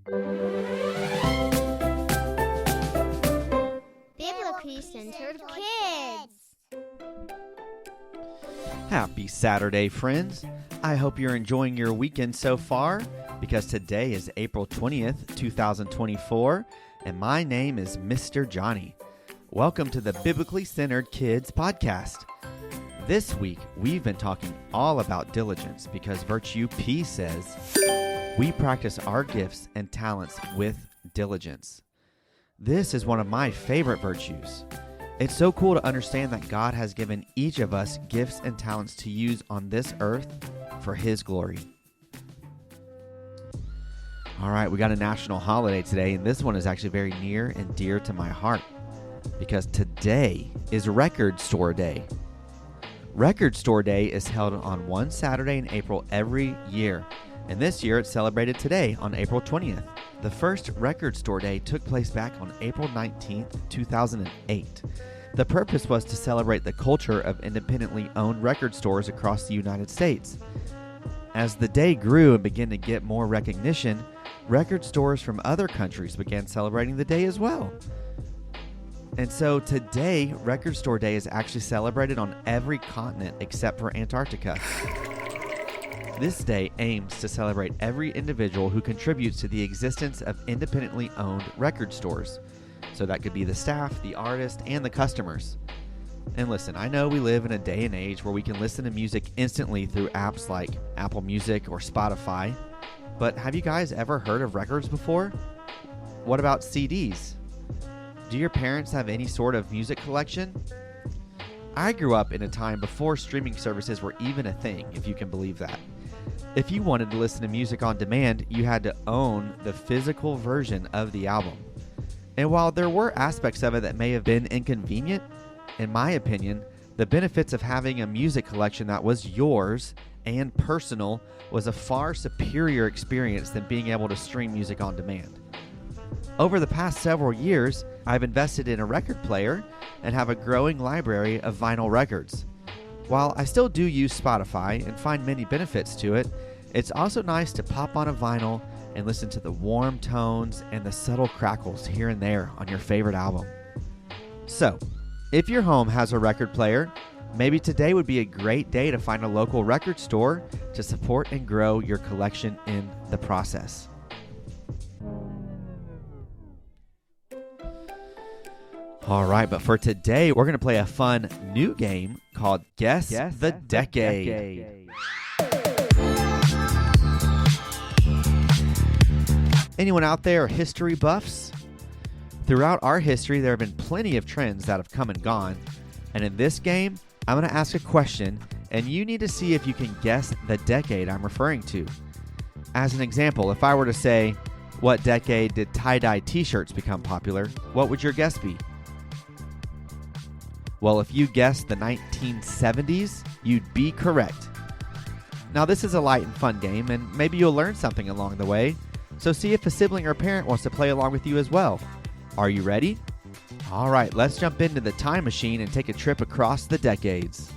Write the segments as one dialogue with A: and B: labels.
A: Biblically Centered Kids.
B: Happy Saturday, friends. I hope you're enjoying your weekend so far, because today is April 20th, 2024, and my name is Mr. Johnny. Welcome to the Biblically Centered Kids podcast. This week, we've been talking all about diligence because Virtue P says, we practice our gifts and talents with diligence. This is one of my favorite virtues. It's so cool to understand that God has given each of us gifts and talents to use on this earth for His glory. All right, we got a national holiday today, and this one is actually very near and dear to my heart because today is Record Store Day. Record Store Day is held on one Saturday in April every year, and this year it's celebrated today on April 20th. The first Record Store Day took place back on April 19th, 2008. The purpose was to celebrate the culture of independently owned record stores across the United States. As the day grew and began to get more recognition, record stores from other countries began celebrating the day as well. And so today, Record Store Day is actually celebrated on every continent except for Antarctica. This day aims to celebrate every individual who contributes to the existence of independently owned record stores. So that could be the staff, the artist, and the customers. And listen, I know we live in a day and age where we can listen to music instantly through apps like Apple Music or Spotify. But have you guys ever heard of records before? What about CDs? Do your parents have any sort of music collection? I grew up in a time before streaming services were even a thing, if you can believe that. If you wanted to listen to music on demand, you had to own the physical version of the album. And while there were aspects of it that may have been inconvenient, in my opinion, the benefits of having a music collection that was yours and personal was a far superior experience than being able to stream music on demand. Over the past several years, I've invested in a record player and have a growing library of vinyl records. While I still do use Spotify and find many benefits to it, it's also nice to pop on a vinyl and listen to the warm tones and the subtle crackles here and there on your favorite album. So, if your home has a record player, maybe today would be a great day to find a local record store to support and grow your collection in the process. All right, but for today, we're going to play a fun new game called Guess the Decade. Anyone out there history buffs? Throughout our history, there have been plenty of trends that have come and gone. And in this game, I'm going to ask a question, and you need to see if you can guess the decade I'm referring to. As an example, if I were to say, what decade did tie-dye t-shirts become popular, what would your guess be? Well, if you guessed the 1970s, you'd be correct. Now, this is a light and fun game, and maybe you'll learn something along the way. So see if a sibling or parent wants to play along with you as well. Are you ready? All right, let's jump into the time machine and take a trip across the decades.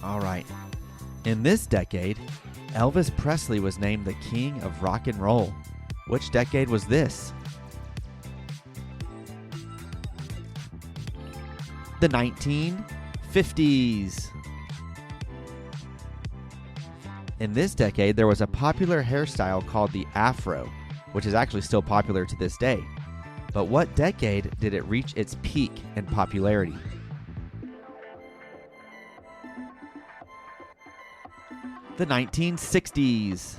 B: All right. In this decade, Elvis Presley was named the king of rock and roll. Which decade was this? The 1950s. In this decade, there was a popular hairstyle called the Afro, which is actually still popular to this day. But what decade did it reach its peak in popularity? The 1960s.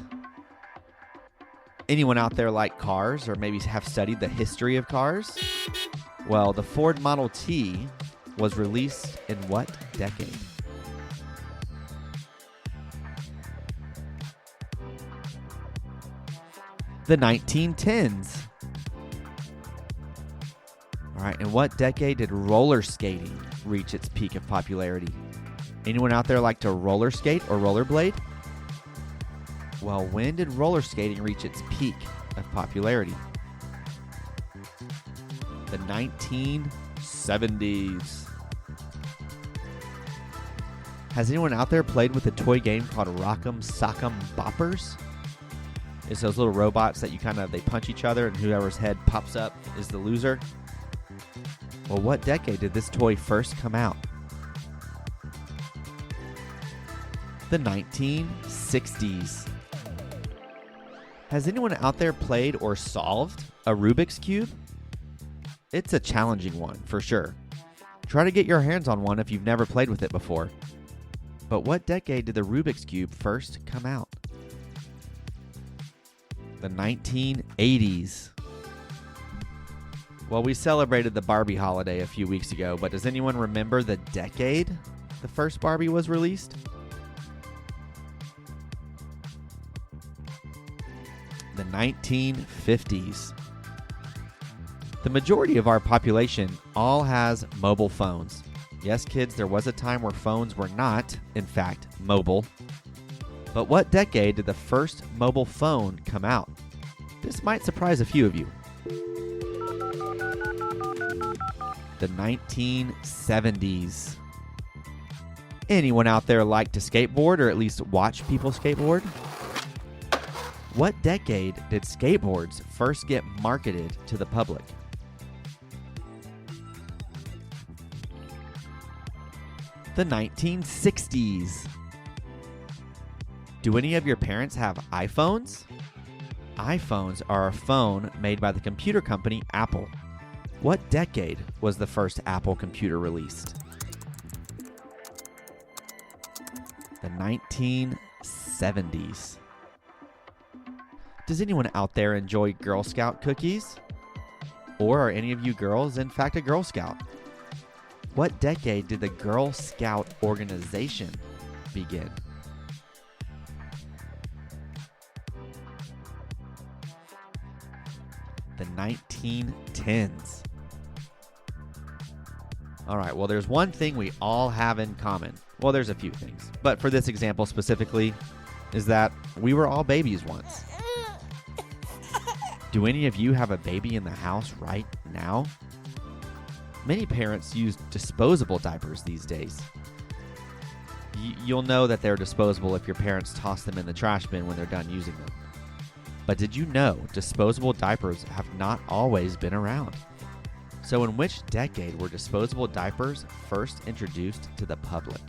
B: Anyone out there like cars or maybe have studied the history of cars? Well, the Ford Model T was released in what decade? The 1910s. All right, in what decade did roller skating reach its peak of popularity? Anyone out there like to roller skate or rollerblade? Well, when did roller skating reach its peak of popularity? The 1970s. Has anyone out there played with a toy game called Rock'em Sock'em Boppers? It's those little robots that they punch each other, and whoever's head pops up is the loser. Well, what decade did this toy first come out? The 1960s. Has anyone out there played or solved a Rubik's Cube? It's a challenging one, for sure. Try to get your hands on one if you've never played with it before. But what decade did the Rubik's Cube first come out? The 1980s. Well, we celebrated the Barbie holiday a few weeks ago, but does anyone remember the decade the first Barbie was released? The 1950s. The majority of our population all has mobile phones. Yes, kids, there was a time where phones were not, in fact, mobile. But what decade did the first mobile phone come out? This might surprise a few of you. The 1970s. Anyone out there like to skateboard or at least watch people skateboard? What decade did skateboards first get marketed to the public? The 1960s. Do any of your parents have iPhones? iPhones are a phone made by the computer company Apple. What decade was the first Apple computer released? The 1970s. Does anyone out there enjoy Girl Scout cookies? Or are any of you girls, in fact, a Girl Scout? What decade did the Girl Scout organization begin? The 1910s. All right, well, there's one thing we all have in common. Well, there's a few things, but for this example specifically, is that we were all babies once. Do any of you have a baby in the house right now? Many parents use disposable diapers these days. You'll know that they're disposable if your parents toss them in the trash bin when they're done using them. But did you know disposable diapers have not always been around? So in which decade were disposable diapers first introduced to the public?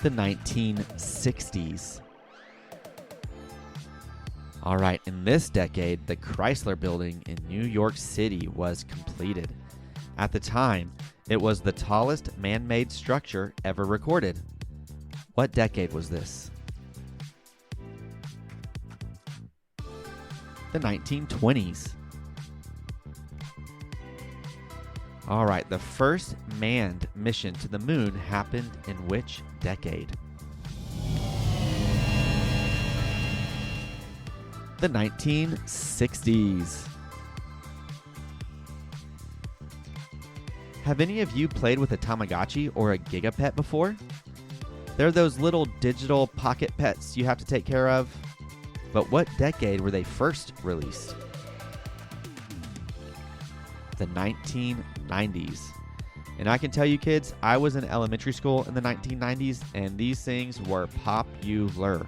B: The 1960s. All right, in this decade, the Chrysler Building in New York City was completed. At the time, it was the tallest man-made structure ever recorded. What decade was this? The 1920s. All right, the first manned mission to the moon happened in which decade? The 1960s. Have any of you played with a Tamagotchi or a Gigapet before? They're those little digital pocket pets you have to take care of. But what decade were they first released? The 1990s. And I can tell you kids, I was in elementary school in the 1990s, and these things were popular.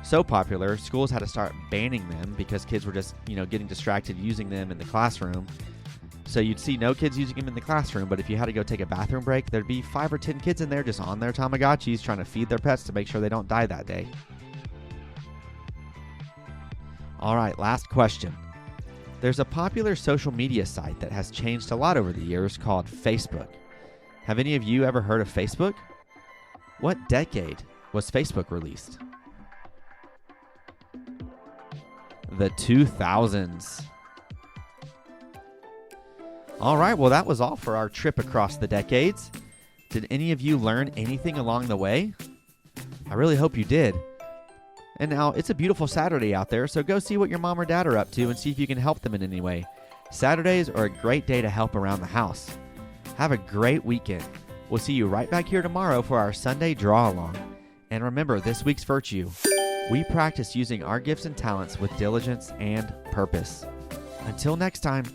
B: So popular, schools had to start banning them because kids were just, getting distracted using them in the classroom. So you'd see no kids using them in the classroom, but if you had to go take a bathroom break, there'd be 5 or 10 kids in there just on their Tamagotchis trying to feed their pets to make sure they don't die that day. All right, last question. There's a popular social media site that has changed a lot over the years called Facebook. Have any of you ever heard of Facebook? What decade was Facebook released? The 2000s. All right, well, that was all for our trip across the decades. Did any of you learn anything along the way? I really hope you did. And now, it's a beautiful Saturday out there, so go see what your mom or dad are up to and see if you can help them in any way. Saturdays are a great day to help around the house. Have a great weekend. We'll see you right back here tomorrow for our Sunday draw-along. And remember, this week's virtue: we practice using our gifts and talents with diligence and purpose. Until next time.